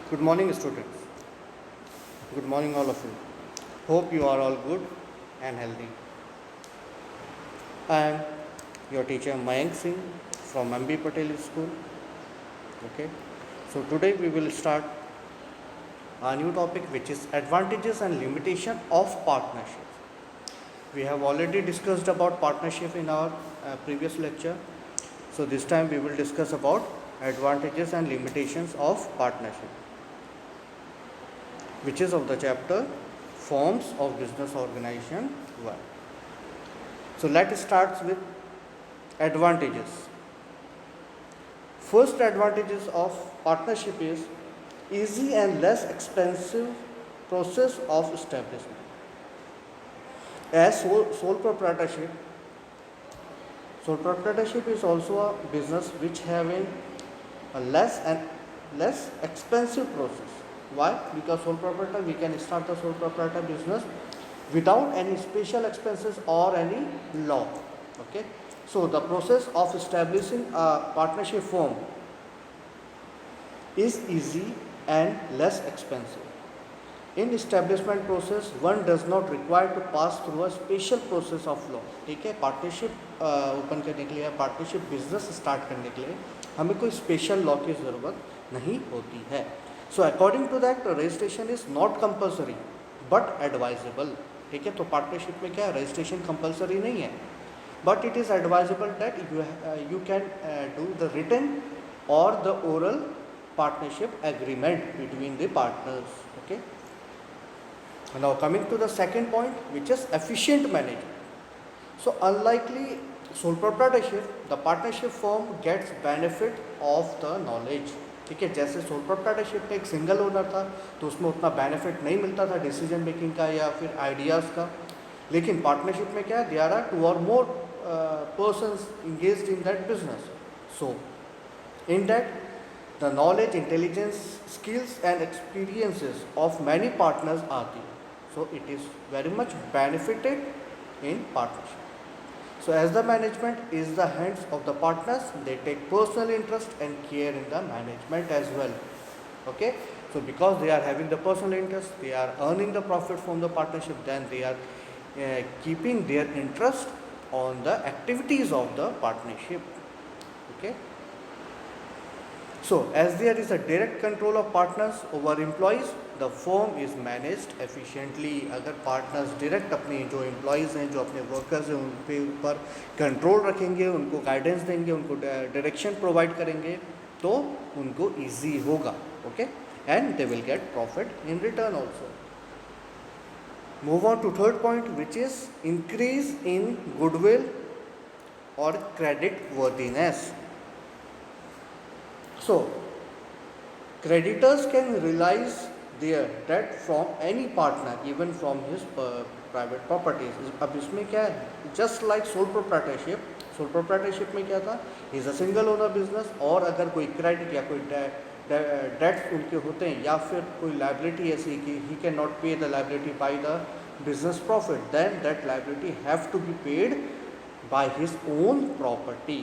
Good morning, students. Good morning, all of you. Hope you are all good and healthy. I am your teacher Mayank Singh from MB Patel School. Okay. So today we will start a new topic, which is advantages and limitation of partnership. We have already discussed about partnership in our previous lecture. So this time we will discuss about advantages and limitations of partnership, which is of the chapter Forms of Business Organization 1. So let's start with advantages. First advantages of partnership is easy and less expensive process of establishment. As sole proprietorship is also a business which having a less expensive process. Why? Because sole proprietor, we can start the sole proprietor business without any special expenses or any law. Okay. So the process of establishing a partnership firm is easy and less expensive. In establishment process, one does not require to pass through a special process of law. ठीक है, partnership open करने के लिए या partnership business start करने के लिए हमें कोई स्पेशल लॉ की ज़रूरत नहीं होती है. So according to that registration is not compulsory but advisable. ठीक है, तो पार्टनरशिप में क्या है, रजिस्ट्रेशन कंपल्सरी नहीं है, but it is advisable that you can do the written or the oral partnership agreement between the partners. Okay. Now coming to the second point, which is efficient management. So unlikely sole proprietorship, the partnership firm gets benefit of the knowledge. ठीक है, जैसे sole proprietorship में एक single owner था तो उसमें उतना benefit नहीं मिलता था डिसीजन मेकिंग का या फिर आइडियाज़ का. लेकिन पार्टनरशिप में क्या है, there are two or more persons engaged in that business. So in that the knowledge, intelligence, skills and experiences of many partners are there. So it is very much benefited in partnership. So as the management is the hands of the partners, they take personal interest and care in the management as well. Okay. So because they are having the personal interest, they are earning the profit from the partnership, then they are keeping their interest on the activities of the partnership. Okay. So, as there is a direct control of partners over employees, the firm is managed efficiently. अगर partners direct अपने जो employees हैं, जो अपने workers हैं, उन पे ऊपर control रखेंगे, उनको guidance देंगे, उनको direction provide करेंगे, तो उनको easy होगा. Okay, and they will get profit in return also. Move on to third point, which is increase in goodwill or credit worthiness. So, creditors can realize their debt from any partner, even from his private properties. अब इसमें क्या है, just like sole proprietorship में क्या था, is a single owner business, और अगर कोई क्रेडिट या कोई डेट्स उनके होते हैं या फिर कोई लाइबिलिटी ऐसी कि he cannot pay the liability by the business profit, then that liability have to be paid by his own property.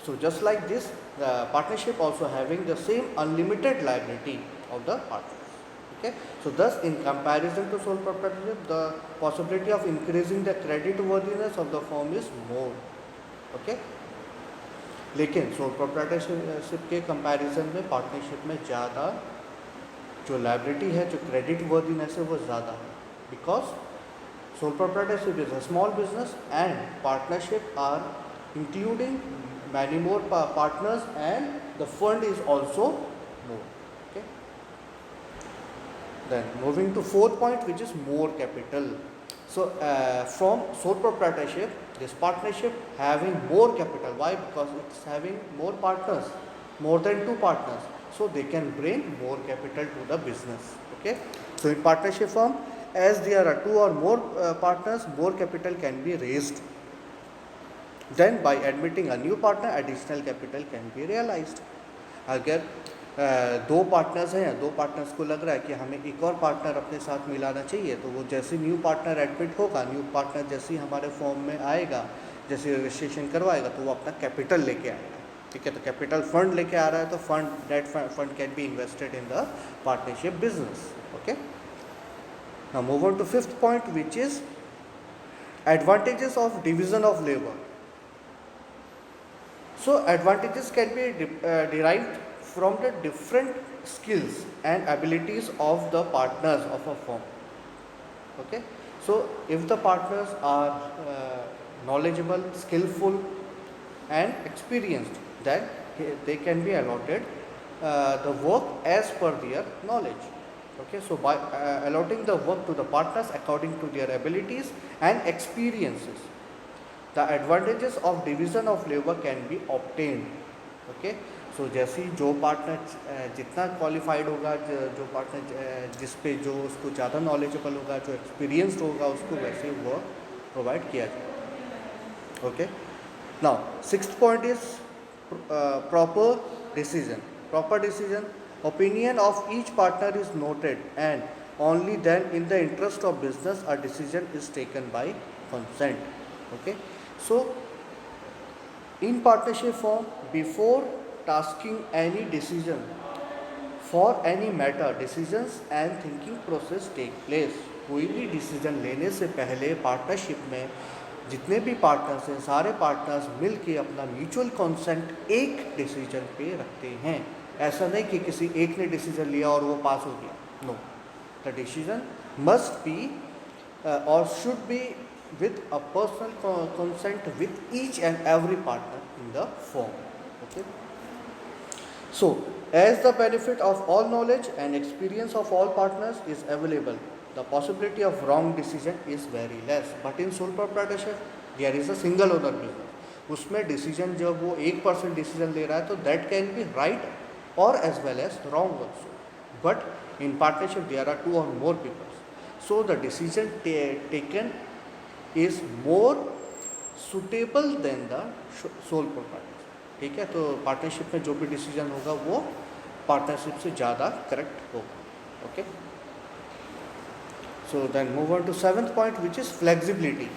So just like this, the partnership also having the same unlimited liability of the partners. Okay. So thus, in comparison to sole proprietorship, the possibility of increasing the credit worthiness of the firm is more. Okay. लेकिन sole proprietorship के comparison में partnership में ज़्यादा जो liability है, जो credit worthiness है, वो ज़्यादा है. Because sole proprietorship is a small business and partnership are including many more partners and the fund is also more. Okay. Then moving to fourth point, which is more capital. So from sole proprietorship, this partnership having more capital. Why? Because it's having more partners, more than two partners, so they can bring more capital to the business. Okay. So in partnership firm, as there are two or more partners, more capital can be raised. Then by admitting a new partner, additional capital can be realized. अगर दो partners हैं, दो partners को लग रहा है कि हमें एक और पार्टनर अपने साथ मिलाना चाहिए, तो वो जैसे न्यू पार्टनर एडमिट होगा, न्यू पार्टनर जैसे ही हमारे फॉर्म में आएगा, जैसे रजिस्ट्रेशन करवाएगा, तो वो अपना कैपिटल लेके आएगा. ठीक है, तो कैपिटल फंड लेके आ रहा है तो that fund can be invested in the partnership business. Okay, now move on to fifth point which is advantages of division of labor. So advantages can be derived from the different skills and abilities of the partners of a firm. Okay, so if the partners are knowledgeable, skillful and experienced, then they can be allotted the work as per their knowledge. Okay, so by allotting the work to the partners according to their abilities and experiences, the advantages of division of labor can be obtained. Okay, so जैसे ही जो partner जितना qualified होगा, जो partner जिस पे जो उसको ज़्यादा नॉलेजेबल होगा, जो एक्सपीरियंस्ड होगा, उसको वैसे ही वर्क प्रोवाइड किया जाए. Okay, now sixth point is proper decision. Proper decision, opinion of each partner is noted and only then in the interest of business a decision is taken by consent. Okay, so in partnership form, before tasking any decision for any matter, decisions and thinking process take place. कोई भी decision लेने से पहले partnership में जितने भी partners हैं, सारे पार्टनर्स मिल के अपना म्यूचुअल कंसेंट एक डिसीजन पे रखते हैं. ऐसा नहीं कि किसी एक ने डिसीजन लिया और वो पास हो गया. No, the decision must be or should be with a personal consent with each and every partner in the firm. Okay, so as the benefit of all knowledge and experience of all partners is available, the possibility of wrong decision is very less. But in sole proprietorship there is a single owner business. उसमें decision जब वो 1% decision ले रहा है तो that can B right or as well as wrong also. But in partnership there are two or more people, so the decision taken is more suitable than the sole proprietorship. ठीक है, तो partnership में जो भी decision होगा वो partnership से ज़्यादा करेक्ट होगा. Okay, so then move on to seventh point which is flexibility.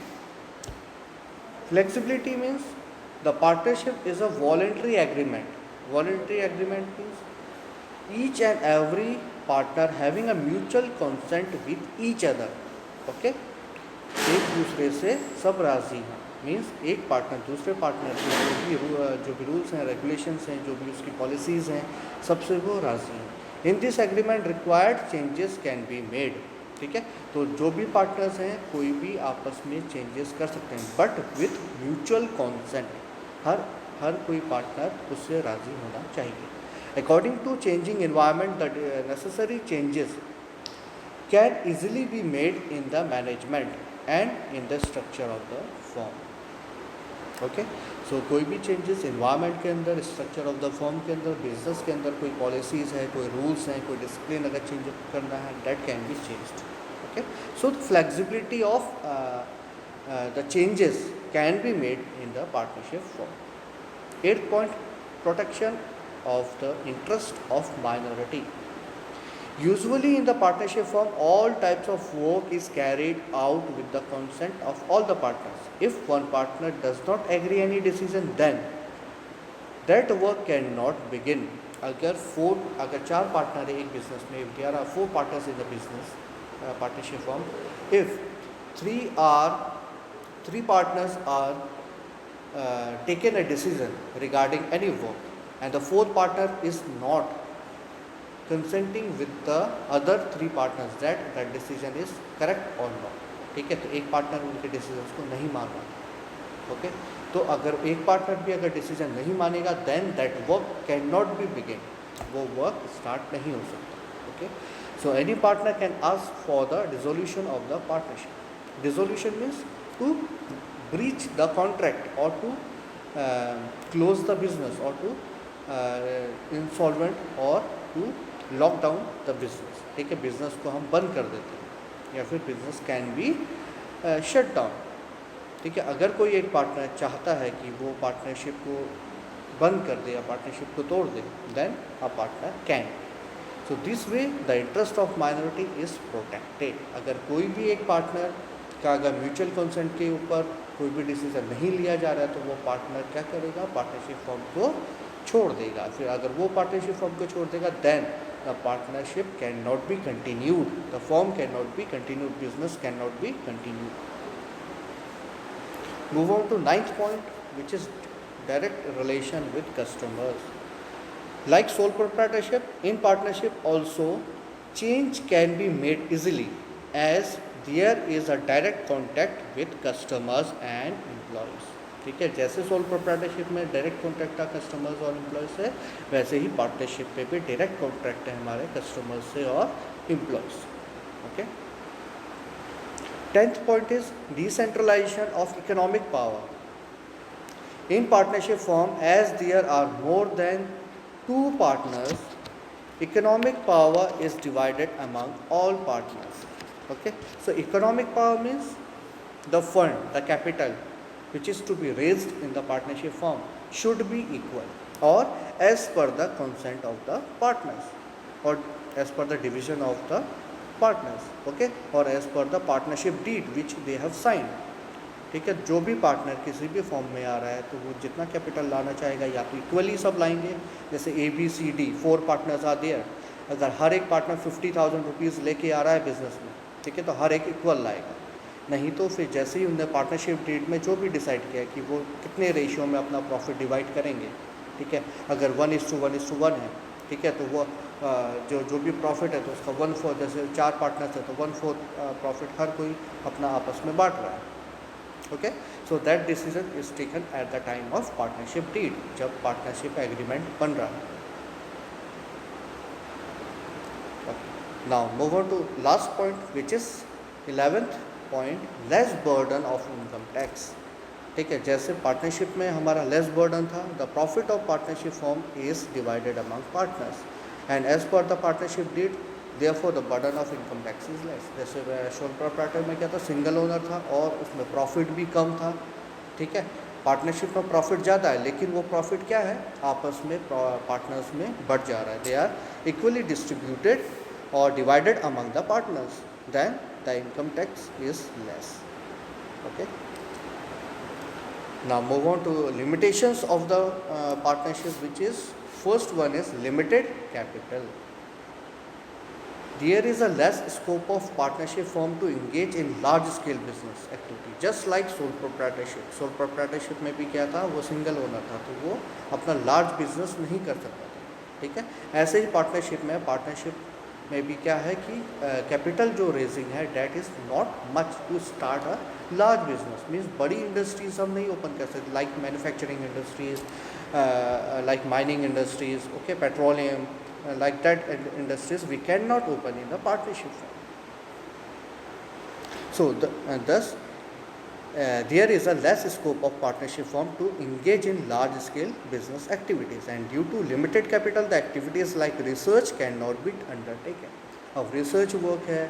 Flexibility means the partnership is a voluntary agreement. Voluntary agreement means each and every partner having a mutual consent with each other. Okay, एक दूसरे से सब राजी हैं. Means एक partner दूसरे partner की जो भी रूल्स हैं, रेगुलेशंस हैं, जो भी उसकी पॉलिसीज़ हैं, सबसे वो राजी हैं. In this agreement required changes can be made. ठीक है, तो जो भी पार्टनर्स हैं कोई भी आपस में चेंजेस कर सकते हैं, बट विथ म्यूचुअल कॉन्सेंट. हर कोई पार्टनर उससे राज़ी होना चाहिए. According to changing environment the necessary changes can easily be made in the management and in the structure of the firm. Okay, so कोई भी चेंजेस एनवायरनमेंट के अंदर, स्ट्रक्चर ऑफ द फर्म के अंदर, बिजनेस के अंदर कोई पॉलिसीज़ है, कोई रूल्स हैं, कोई डिसिप्लिन अगर चेंज करना है, that can be changed. Okay, so the flexibility of the changes can be made in the partnership firm. Eighth point, protection of the interest of minority. Usually in the partnership firm, all types of work is carried out with the consent of all the partners. If one partner does not agree any decision, then that work cannot begin. अगर 4 partner है एक business में, if there are 4 partners in the business partnership firm, if 3 partners are taken a decision regarding any work and the 4th partner is not consenting with the other 3 partners that decision is correct or not. ठीक है, तो एक partner उनके decision को नहीं मान रहा. Okay, तो अगर एक पार्टनर भी अगर डिसीजन नहीं मानेगा then that work can not be begin. वो वर्क स्टार्ट नहीं हो सकता. Okay, so any partner can ask for the dissolution of the partnership. Dissolution means to breach the contract or to close the business or to insolvent or to lock down the business. ठीक है, business को हम बंद कर देते हैं या फिर business can be shut down. ठीक है, अगर कोई एक पार्टनर चाहता है कि वो पार्टनरशिप को बंद कर दे या पार्टनरशिप को तोड़ दे, then a partner can. So this way the interest of minority is protected. अगर कोई भी एक पार्टनर का अगर म्यूचुअल कंसेंट के ऊपर कोई भी डिसीजन नहीं लिया जा रहा है तो वो पार्टनर क्या करेगा, पार्टनरशिप फॉर्म को छोड़ देगा, फिर अगर वो पार्टनरशिप फॉर्म को छोड़ देगा, then the partnership can not be continued, the form can not be continued, business can not be continued. Move on to ninth point, which is direct relation with customers. Like sole proprietorship, in partnership also change can be made easily as there is a direct contact with customers and employees. ठीक है, जैसे sole proprietorship में direct contact है customers और employ से, वैसे ही partnership पे भी डायरेक्ट कॉन्टैक्ट है हमारे कस्टमर्स से और employees. Okay. 10th point is decentralization of economic power. In partnership form, as there are more than two partners, economic power is divided among all partners. Okay, so economic power means the fund, the capital which is to be raised in the partnership form should be equal or as per the consent of the partners or as per the division of the partners. Okay, or as per the partnership deed which they have signed. ठीक है, जो भी partner किसी भी form में आ रहा है तो वो जितना कैपिटल लाना चाहेगा या तो इक्वली सब लाएंगे, जैसे ABCD 4 पार्टनर्स आ देयर, अगर हर एक पार्टनर 50,000 रुपीज़ लेके आ रहा है बिजनेस में, ठीक है, तो हर एक इक्वल लाएगा. नहीं तो फिर जैसे ही उन्होंने पार्टनरशिप डीड में जो भी डिसाइड किया कि वो कितने रेशियो में अपना प्रॉफिट डिवाइड करेंगे, ठीक है, अगर 1:1 है, ठीक है, तो वो जो भी प्रॉफिट है तो उसका 1/4, जैसे 4 पार्टनर्स है तो 1/4 प्रॉफिट हर कोई अपना आपस में बांट रहा है. Okay, so that decision is taken at the time of partnership deed, जब पार्टनरशिप एग्रीमेंट बन रहा है. Now move on to last point which is 11th point, less burden of income tax. ठीक है, जैसे पार्टनरशिप में हमारा लेस बर्डन था, the profit of partnership form is divided among partners and as per the partnership deed therefore the burden of income tax is less. जैसे sole proprietor में क्या था, सिंगल ओनर था और उसमें प्रॉफिट भी कम था. ठीक है, पार्टनरशिप में प्रॉफिट ज़्यादा है लेकिन वो प्रॉफिट क्या है, आपस में पार्टनर्स में बढ़ जा रहा है. दे आर इक्वली डिस्ट्रीब्यूटेड और divided among the partners, then the income tax is less. Okay, now move on to limitations of the partnership, which is first one is limited capital. There is a less scope of partnership firm to engage in large scale business activity, just like sole proprietorship. Sole proprietorship में भी क्या था, वो single owner था तो वो अपना large business नहीं कर सकता था. ठीक है, ऐसे ही पार्टनरशिप में भी क्या है कि कैपिटल जो रेजिंग है that is not much to start a large business. Means बड़ी इंडस्ट्रीज हम नहीं ओपन कर सकते, like manufacturing industries, like mining industries, okay, petroleum, like that industries we cannot open in the partnership form. So thus there is a less scope of partnership form to engage in large scale business activities, and due to limited capital the activities like research cannot be undertaken. अब research work है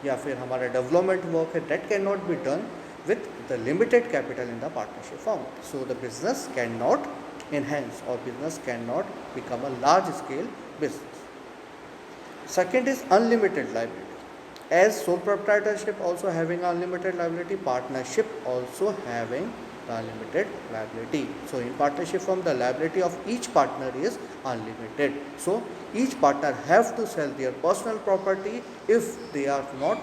या फिर हमारा development work है, that cannot be done with the limited capital in the partnership form. So the business cannot enhance or business cannot become a large scale business. Second is unlimited liability. As sole proprietorship also having unlimited liability, partnership also having unlimited liability. So in partnership form the liability of each partner is unlimited. So each partner have to sell their personal property if they are not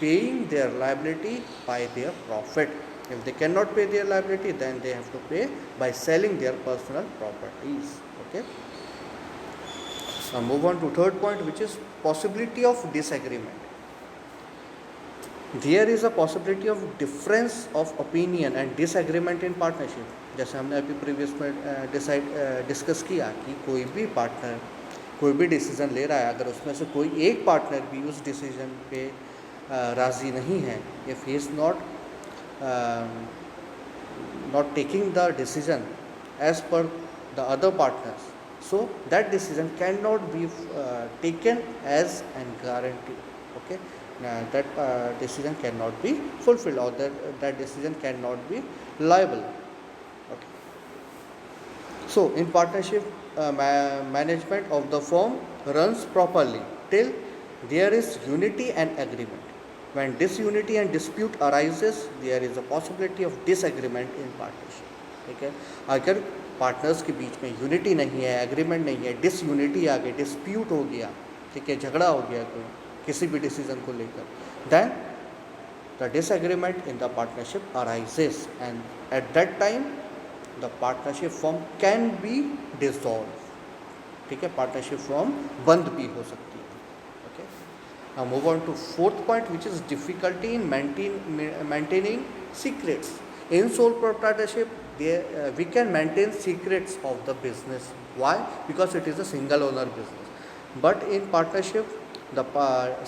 paying their liability by their profit. If they cannot pay their liability, then they have to pay by selling their personal properties. Okay. Now move on to third point, which is possibility of disagreement. There is a possibility of difference of opinion and disagreement in partnership. जैसे हमने अभी previous में discuss किया कि कोई भी partner कोई भी डिसीजन ले रहा है, अगर उसमें से कोई एक पार्टनर भी उस डिसीजन पे राज़ी नहीं है, if he is not taking the decision as per the other partners, so that decision cannot be taken as a guarantee. Okay, that decision cannot be fulfilled or that decision cannot be liable. Okay, so in partnership management of the firm runs properly till there is unity and agreement. When disunity and dispute arises, there is a possibility of disagreement in partnership. ठीक है, अगर partners के बीच में unity नहीं है, agreement नहीं है, disunity आ गई, डिस्प्यूट हो गया, ठीक है, झगड़ा हो गया कोई किसी भी डिसीजन को लेकर, then the disagreement in the partnership arises and at that time the partnership form can be dissolve, ठीक है, पार्टनरशिप फॉर्म बंद भी हो सकती है. Okay, now move on to fourth point which is difficulty in maintaining secrets. In sole proprietorship we can maintain secrets of the business. Why? Because it is a single owner business. But in partnership the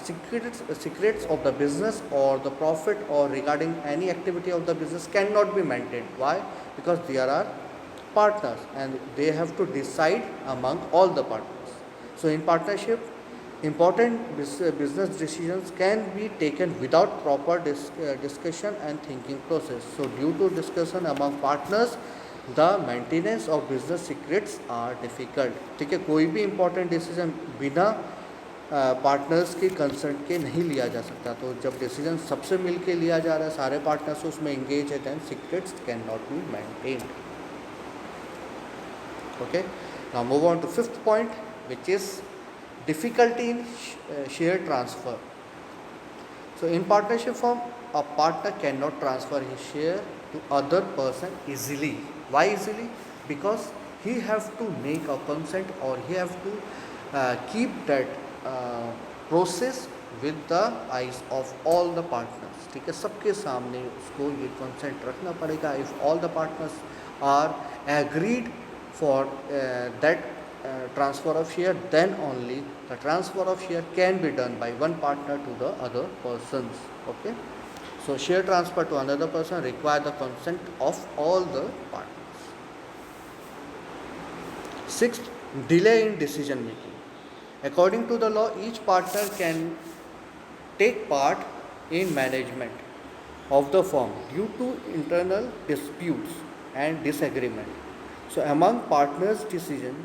secrets of the business or the profit or regarding any activity of the business cannot be maintained. Why? Because there are partners and they have to decide among all the partners. So in partnership important business decisions can be taken without proper discussion and thinking process. So due to discussion among partners the maintenance of business secrets are difficult. ठीक है, कोई भी important decision बिना partners के concert के नहीं लिया जा सकता. तो जब डिसीजन सबसे मिल के लिया जा रहा है, सारे पार्टनर्स उसमें एंगेज है, then secrets can not be maintained. Okay, now move on to fifth point which is difficulty in share transfer. So in partnership firm a partner cannot transfer his share to other person easily. Why easily? Because he have to make a consent or he have to keep that process with the eyes of all the partners. ठीक है, सबके सामने उसको ये consent रखना पड़ेगा. If all the partners are agreed for that transfer of share, then only the transfer of share can be done by one partner to the other persons. Okay, so share transfer to another person require the consent of all the partners. Sixth, delay in decision making. According to the law, each partner can take part in management of the firm due to internal disputes and disagreement. So among partners decision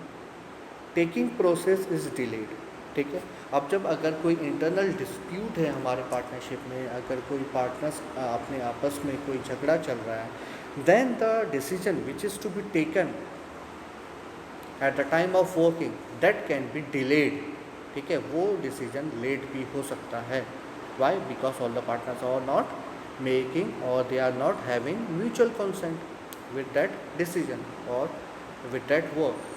taking process is delayed. ठीक है, अब जब अगर कोई internal dispute है हमारे partnership में, अगर कोई पार्टनर्स अपने आपस में कोई झगड़ा चल रहा है, then the decision which is to be taken at the time of working that can be delayed. ठीक है, वो डिसीजन लेट भी हो सकता है. Why? Because all the partners are not making or they are not having mutual consent with that decision or with that work.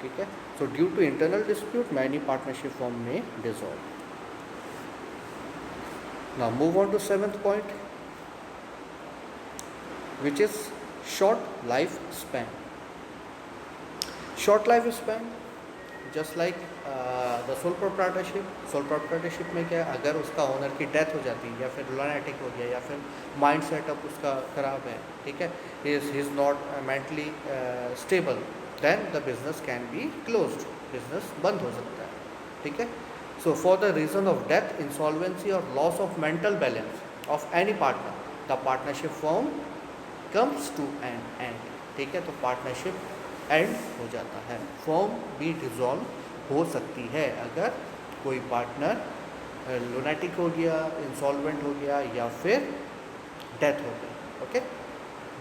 ठीक है, so due to internal dispute many partnership firm may dissolve. Now move on to seventh point which is short life span. Short life span just like the sole proprietorship में क्या है, अगर उसका owner की death हो जाती है या फिर लुनाटिक हो गया या फिर माइंड सेटअप उसका खराब है, ठीक है, he is not mentally stable, then the business can be closed. business बंद हो सकता है. ठीक है, so for the reason of death, insolvency or loss of mental balance of any partner the partnership firm comes to an end. ठीक है, तो partnership and हो जाता है, फॉर्म भी डिसॉल्व हो सकती है अगर कोई पार्टनर लुनेटिक हो गया, इंसॉल्वेंट हो गया या फिर डेथ हो गई. Okay,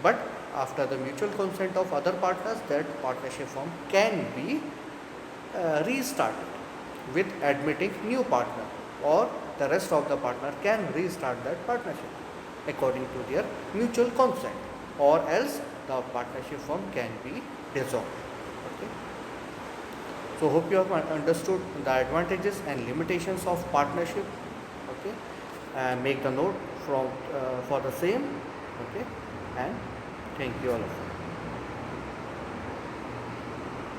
but after the mutual consent of other partners that partnership firm can be restarted with admitting new partner or the rest of the partner can restart that partnership according to their mutual consent, or else the partnership firm can be dissolved. Okay, so hope you have understood the advantages and limitations of partnership. Okay, make the note from for the same. Okay, and thank you all of you.